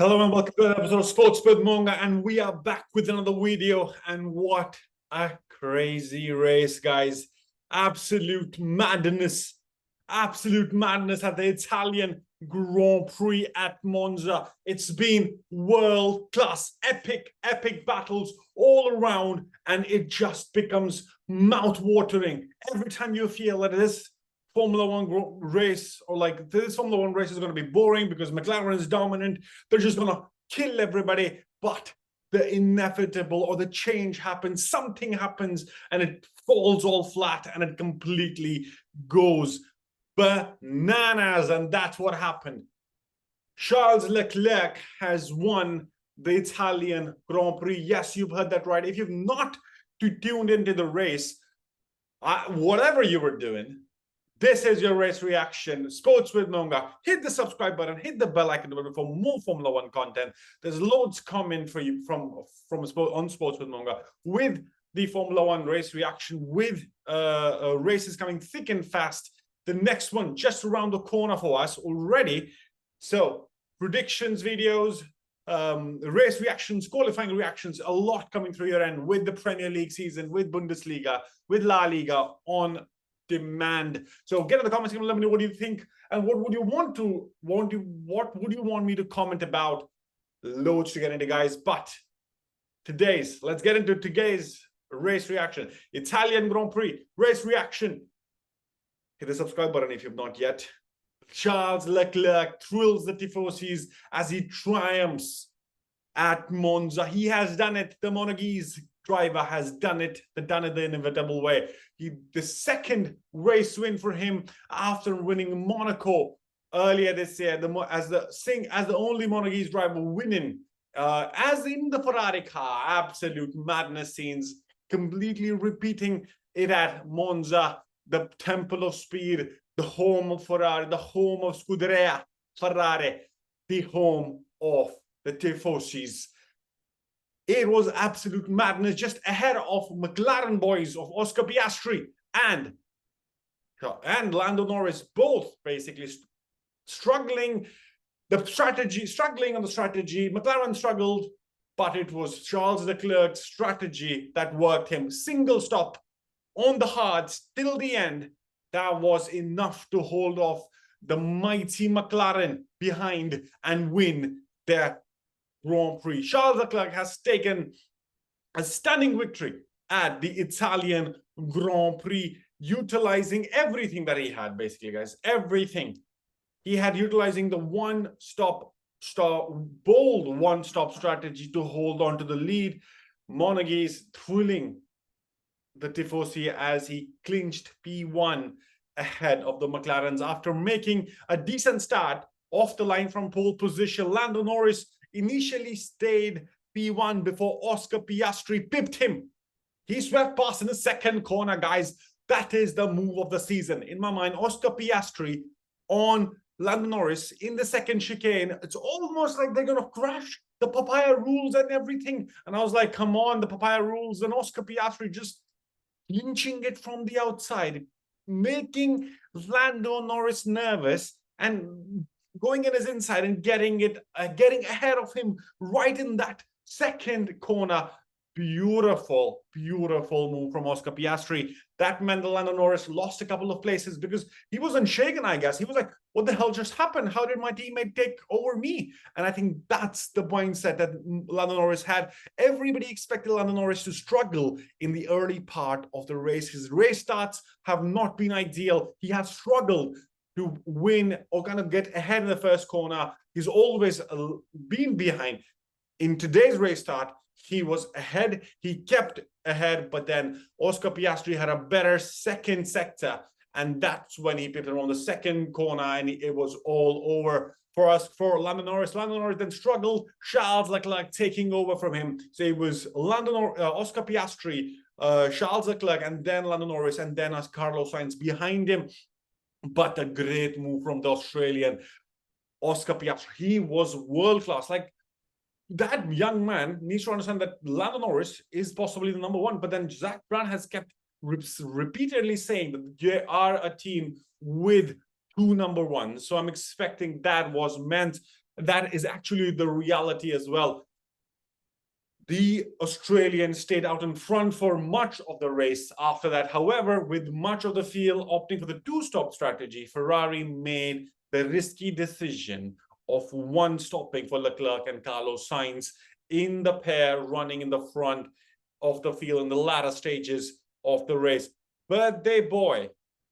Hello and welcome to another episode of Sportswithmongha, and we are back with another video. And what a crazy race, guys. Absolute madness at the Italian Grand Prix at Monza. It's been world-class, epic battles all around, and it just becomes mouth-watering every time you feel that this Formula One race, or like this Formula One race, is going to be boring because McLaren is dominant. They're just going to kill everybody. But the inevitable, or the change happens, something happens, and it falls all flat, and it completely goes bananas. And that's what happened. Charles Leclerc has won the Italian Grand Prix. Yes, you've heard that right. If you've not tuned into the race, whatever you were doing, this is your race reaction. Sports with Monga. Hit the subscribe button, hit the bell icon for more Formula One content. There's loads coming for you on Sports with Monga, with the Formula One race reaction, with races coming thick and fast. The next one just around the corner for us already. So predictions videos, race reactions, qualifying reactions, a lot coming through your end with the Premier League season, with Bundesliga, with La Liga on demand. So get in the comments and let me know what you think, and what would you want me to comment about. Loads to get into, guys. But let's get into today's race reaction. Italian Grand Prix race reaction. Hit the subscribe button if you've not yet. Charles Leclerc thrills the Tifosis as he triumphs at Monza. He has done it. The Monegasque driver has done it the inevitable way. The second race win for him after winning Monaco earlier this year, as the only Monegasque driver winning as in the Ferrari car. Absolute madness scenes, completely repeating it at Monza, the temple of speed, the home of Ferrari, the home of Scuderia Ferrari, the home of the Tifosis. It was absolute madness, just ahead of McLaren boys of Oscar Piastri and Lando Norris, both basically struggling on the strategy. McLaren struggled, but it was Charles Leclerc's strategy that worked him. Single stop on the hards till the end. That was enough to hold off the mighty McLaren behind and win their Grand Prix. Charles Leclerc has taken a stunning victory at the Italian Grand Prix, utilizing everything that he had, basically, guys. Everything. He had utilizing the bold one-stop strategy to hold on to the lead. Monegasque thrilling the Tifosi as he clinched P1 ahead of the McLarens after making a decent start off the line from pole position. Lando Norris initially stayed P1 before Oscar Piastri pipped him. He swept past in the second corner, guys. That is the move of the season. In my mind, Oscar Piastri on Lando Norris in the second chicane. It's almost like they're going to crash the papaya rules and everything. And I was like, come on, the papaya rules. And Oscar Piastri just lynching it from the outside, making Lando Norris nervous and going in his inside and getting ahead of him right in that second corner. Beautiful move from Oscar Piastri. That meant that Lando Norris lost a couple of places because he wasn't shaken, I guess. He was like, what the hell just happened? How did my teammate take over me? And I think that's the mindset that Lando Norris had. Everybody expected Lando Norris to struggle in the early part of the race. His race starts have not been ideal. He has struggled to win or kind of get ahead in the first corner. He's always been behind. In today's race start, he was ahead. He kept ahead, but then Oscar Piastri had a better second sector, and that's when he pipped around the second corner, and it was all over for Lando Norris. Lando Norris then struggled. Charles Leclerc taking over from him. So it was Oscar Piastri, Charles Leclerc, and then Lando Norris, and then Carlos Sainz behind him. But a great move from the Australian Oscar Piastri. He was world-class. Like, that young man needs to understand that Lando Norris is possibly the number one, but then Zach Brown has kept repeatedly saying that they are a team with two number ones. So I'm expecting that was meant that is actually the reality as well. The Australian stayed out in front for much of the race after that. However, with much of the field opting for the two-stop strategy, Ferrari made the risky decision of one stopping for Leclerc and Carlos Sainz in the pair running in the front of the field in the latter stages of the race. Birthday boy.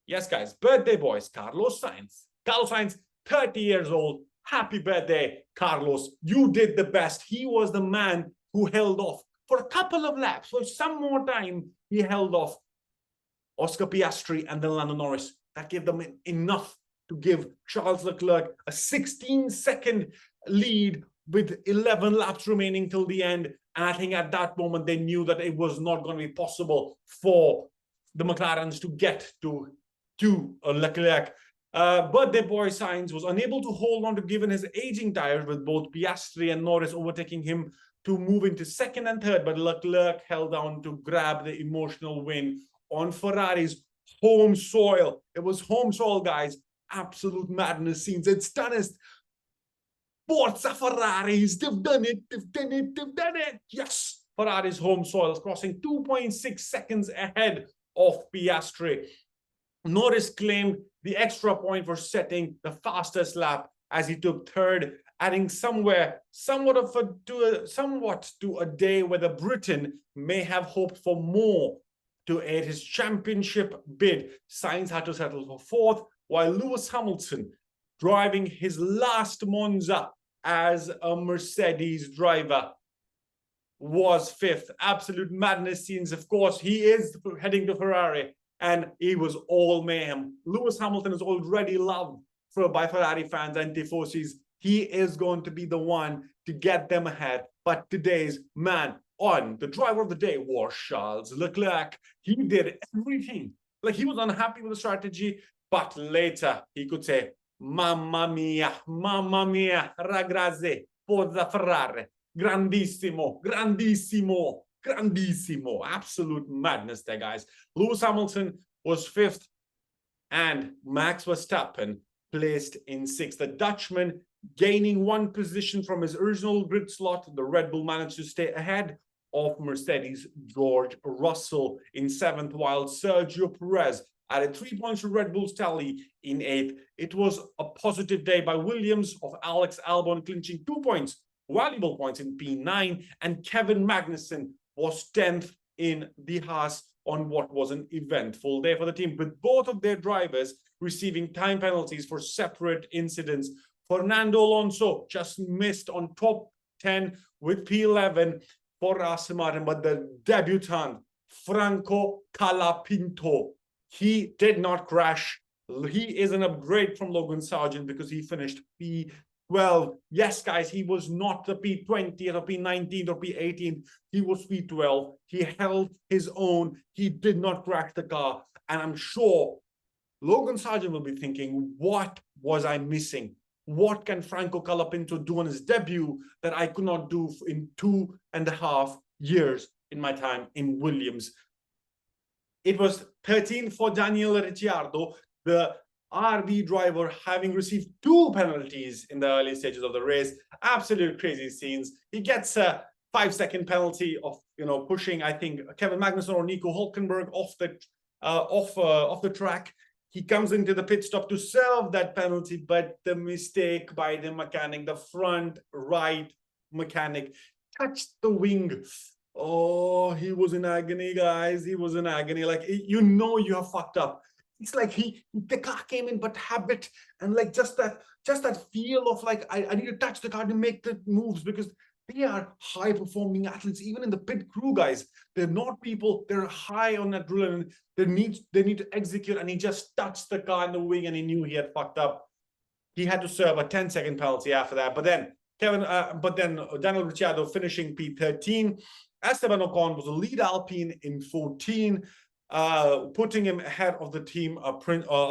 Yes, guys, birthday boys. Carlos Sainz. Carlos Sainz, 30 years old. Happy birthday, Carlos. You did the best. He was the man who held off for a couple of laps. For some more time, he held off Oscar Piastri and then Lando Norris. That gave them enough to give Charles Leclerc a 16-second lead with 11 laps remaining till the end. And I think at that moment, they knew that it was not going to be possible for the McLarens to get to Leclerc. Birthday boy Sainz was unable to hold on to given his aging tires, with both Piastri and Norris overtaking him to move into second and third, but Leclerc held on to grab the emotional win on Ferrari's home soil. It was home soil, guys. Absolute madness scenes. It's done. Forza Ferraris, they've done it, they've done it, they've done it. Yes, Ferrari's home soil, crossing 2.6 seconds ahead of Piastri. Norris claimed the extra point for setting the fastest lap as he took third, adding somewhat to a day where the Briton may have hoped for more to aid his championship bid. Sainz had to settle for fourth, while Lewis Hamilton, driving his last Monza as a Mercedes driver, was fifth. Absolute madness scenes. Of course, he is heading to Ferrari, and he was all mayhem. Lewis Hamilton is already loved by Ferrari fans and Tifosis. He is going to be the one to get them ahead. But today's man on the driver of the day was Charles Leclerc. He did everything. Like, he was unhappy with the strategy, but later he could say, mamma mia, ragazzi, Forza Ferrari, grandissimo, grandissimo, grandissimo. Absolute madness there, guys. Lewis Hamilton was fifth, and Max Verstappen placed in sixth. The Dutchman gaining one position from his original grid slot. The Red Bull managed to stay ahead of Mercedes' George Russell in seventh, while Sergio Perez added 3 points to Red Bull's tally in eighth. It was a positive day by Williams of Alex Albon, clinching 2 points, valuable points in P9, and Kevin Magnussen was 10th in the Haas on what was an eventful day for the team, with both of their drivers receiving time penalties for separate incidents. Fernando Alonso just missed on top 10 with P11 for Aston Martin, but the debutant, Franco Colapinto, he did not crash. He is an upgrade from Logan Sargent because he finished P12. Yes, guys, he was not the P20 or P19 or P18. He was P12. He held his own. He did not crash the car. And I'm sure Logan Sargent will be thinking, what was I missing? What can Franco Colapinto do on his debut that I could not do in 2.5 years in my time in Williams? It was 13 for Daniel Ricciardo, the RB driver, having received 2 penalties in the early stages of the race. Absolute crazy scenes. He gets a 5-second penalty of, pushing, I think, Kevin Magnussen or Nico Hülkenberg off the track. He comes into the pit stop to serve that penalty, but the mistake by the mechanic, the front right mechanic, touched the wing. Oh, he was in agony, guys. He was in agony. Like, you have fucked up. It's like the car came in, but habit and like just that feel of like, I need to touch the car to make the moves, because they are high performing athletes, even in the pit crew, guys. They're not people, they're high on adrenaline. They need to execute, and he just touched the car in the wing and he knew he had fucked up. He had to serve a 10-second penalty after that. But then Daniel Ricciardo finishing P13. Esteban Ocon was the lead Alpine in 14, putting him ahead of the team of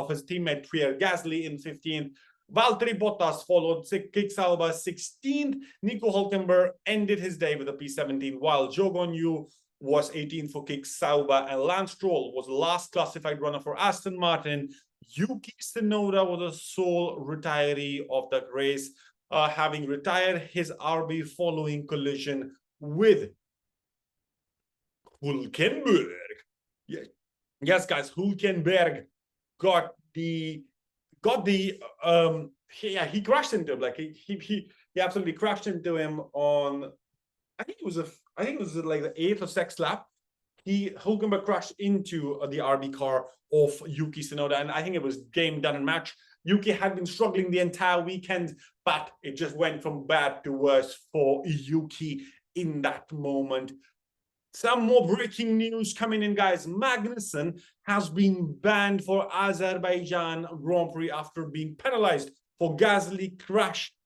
his teammate Pierre Gasly in 15th. Valtteri Bottas followed Kik Sauber 16th. Nico Hülkenberg ended his day with a P17, while Zhou Guanyu was 18th for Kik Sauber, and Lance Stroll was the last classified runner for Aston Martin. Yuki Tsunoda was the sole retiree of that race. having retired his RB following collision with Hülkenberg. Yes, guys, Hülkenberg got the he crashed into him. Like he absolutely crashed into him on, I think it was like the 8th or 6th lap. Hülkenberg crashed into the RB car of Yuki Tsunoda, and I think it was game done and match. Yuki had been struggling the entire weekend, but it just went from bad to worse for Yuki in that moment. Some more breaking news coming in, guys. Magnussen has been banned for Azerbaijan Grand Prix after being penalized for Gasly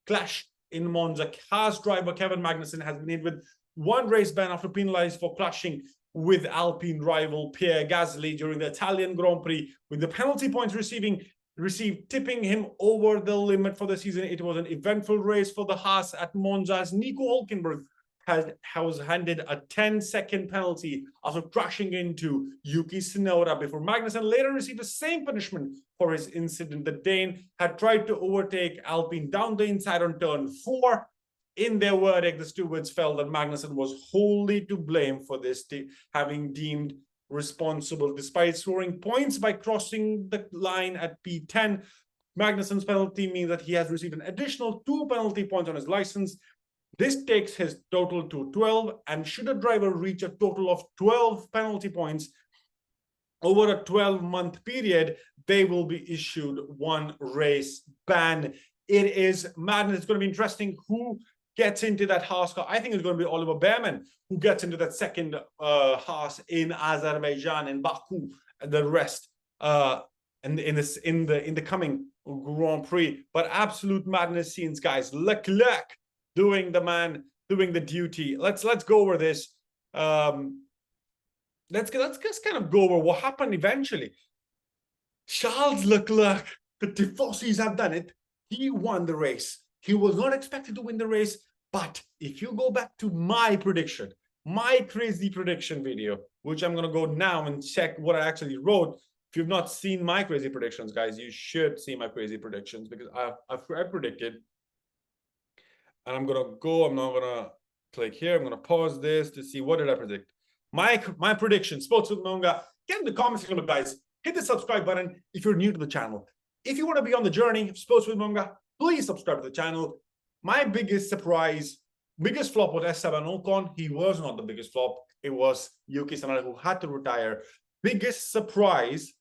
clash in Monza. Haas driver Kevin Magnussen has been hit with 1 race ban after penalized for clashing with Alpine rival Pierre Gasly during the Italian Grand Prix, with the penalty points received tipping him over the limit for the season. It was an eventful race for the Haas at Monza, as Nico Hülkenberg was handed a 10-second penalty after crashing into Yuki Tsunoda before Magnussen later received the same punishment for his incident. The Dane had tried to overtake Alpine down the inside on turn 4. In their verdict, the stewards felt that Magnussen was wholly to blame for this, having deemed responsible. Despite scoring points by crossing the line at P10, Magnussen's penalty means that he has received an additional 2 penalty points on his license. This takes his total to 12, and should a driver reach a total of 12 penalty points over a 12-month period, they will be issued 1 race ban. It is madness. It's going to be interesting who gets into that Haas car. I think it's going to be Oliver Behrman who gets into that second Haas in Azerbaijan, in Baku, and the rest in the coming Grand Prix. But absolute madness scenes, guys. Leclerc doing the duty. Let's go over this. Let's just kind of go over what happened eventually. Charles Leclerc, the Tifosis have done it. He won the race. He was not expected to win the race, but if you go back to my prediction, my crazy prediction video, which I'm going to go now and check what I actually wrote. If you've not seen my crazy predictions, guys, you should see my crazy predictions, because I predicted. And I'm going to go, I'm not going to click here. I'm going to pause this to see what did I predict. My prediction, Sportswithmongha. Get in the comments section, guys. Hit the subscribe button if you're new to the channel. If you want to be on the journey of Sportswithmongha, please subscribe to the channel. My biggest surprise, biggest flop was Esteban Ocon. He was not the biggest flop. It was Yuki Tsunoda who had to retire. Biggest surprise,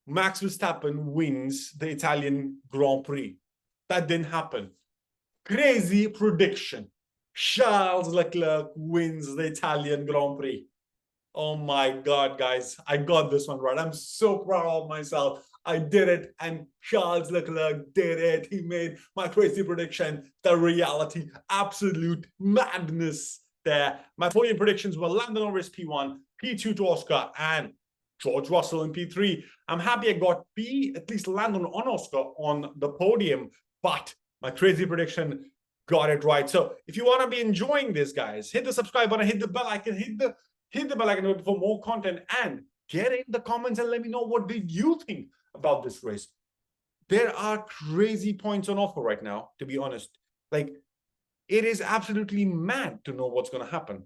Max Verstappen wins the Italian Grand Prix. That didn't happen. Crazy prediction. Charles Leclerc wins the Italian Grand Prix. Oh my God, guys. I got this one right. I'm so proud of myself. I did it, and Charles Leclerc did it. He made my crazy prediction the reality. Absolute madness there. My podium predictions were Lando Norris P1, P2 to Oscar, and George Russell in P3. I'm happy I got at least Lando on Oscar on the podium, but my crazy prediction got it right. So if you want to be enjoying this, guys, hit the subscribe button, hit the bell icon, hit the bell icon for more content, and get in the comments and let me know what did you think about this race. There are crazy points on offer right now, to be honest. Like, it is absolutely mad to know what's going to happen.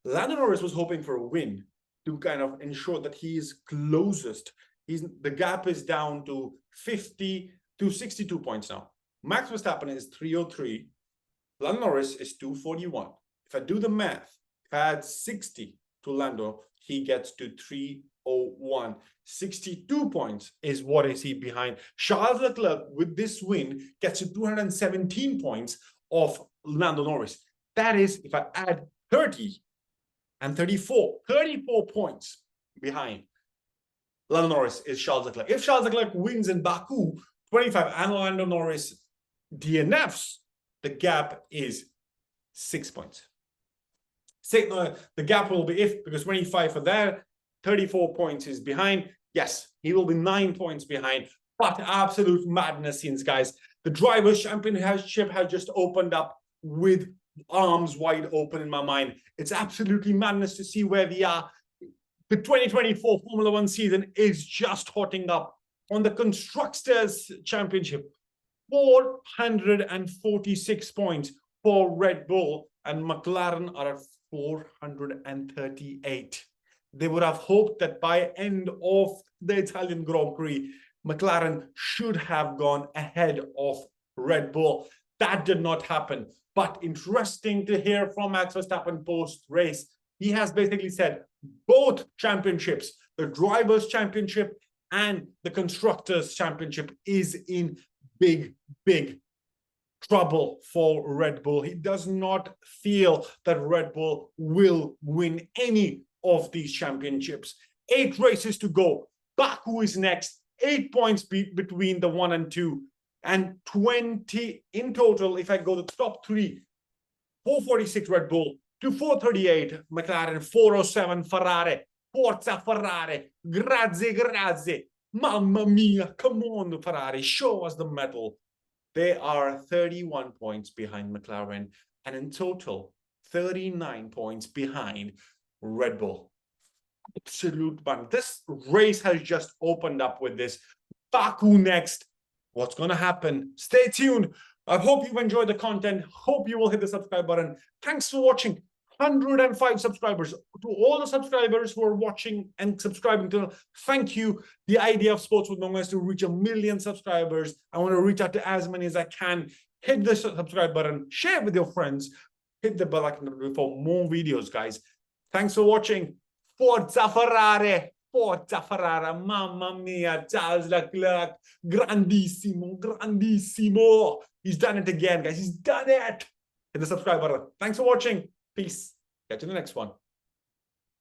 Lando Norris was hoping for a win to kind of ensure that he is closest. The gap is down to 62 points now. Max Verstappen is 303. Lando Norris is 241. If I do the math, if I add 60 to Lando, he gets to 301. 62 points is what I see behind. Charles Leclerc, with this win, gets to 217 points of Lando Norris. That is, if I add 30 and 34 points behind Lando Norris is Charles Leclerc. If Charles Leclerc wins in Baku 25 and Lando Norris DNFs, the gap is 6 points. The gap will be because 25 for that, 34 points is behind. Yes, he will be 9 points behind. But absolute madness scenes, guys. The Drivers' Championship has just opened up with arms wide open in my mind. It's absolutely madness to see where we are. The 2024 Formula One season is just hotting up. On the Constructors' Championship, 446 points for Red Bull, and McLaren are at 438. They would have hoped that by end of the Italian Grand Prix, McLaren should have gone ahead of Red Bull. That did not happen. But interesting to hear from Max Verstappen post-race. He has basically said both championships, the Drivers' Championship and the Constructors' Championship, is in big trouble for Red Bull. He does not feel that Red Bull will win any of these championships. 8 races to go. Baku is next. 8 points between the 1 and 2. And 20 in total, if I go to the top 3, 446 Red Bull, to 438 McLaren, 407 Ferrari. Forza Ferrari. Grazie. Mamma mia. Come on, Ferrari. Show us the medal. They are 31 points behind McLaren, and in total, 39 points behind Red Bull. Absolute fun. This race has just opened up with this. Baku next. What's going to happen? Stay tuned. I hope you've enjoyed the content. Hope you will hit the subscribe button. Thanks for watching. 105 subscribers. To all the subscribers who are watching and subscribing to, thank you. The idea of Sports with Monga is to reach 1 million subscribers. I want to reach out to as many as I can. Hit the subscribe button. Share it with your friends. Hit the bell icon for more videos, guys. Thanks for watching. Forza Ferrari. Forza Ferrari. Mamma mia. Charles Leclerc. Grandissimo. He's done it again, guys. He's done it. Hit the subscribe button. Thanks for watching. Peace. Catch you in the next one.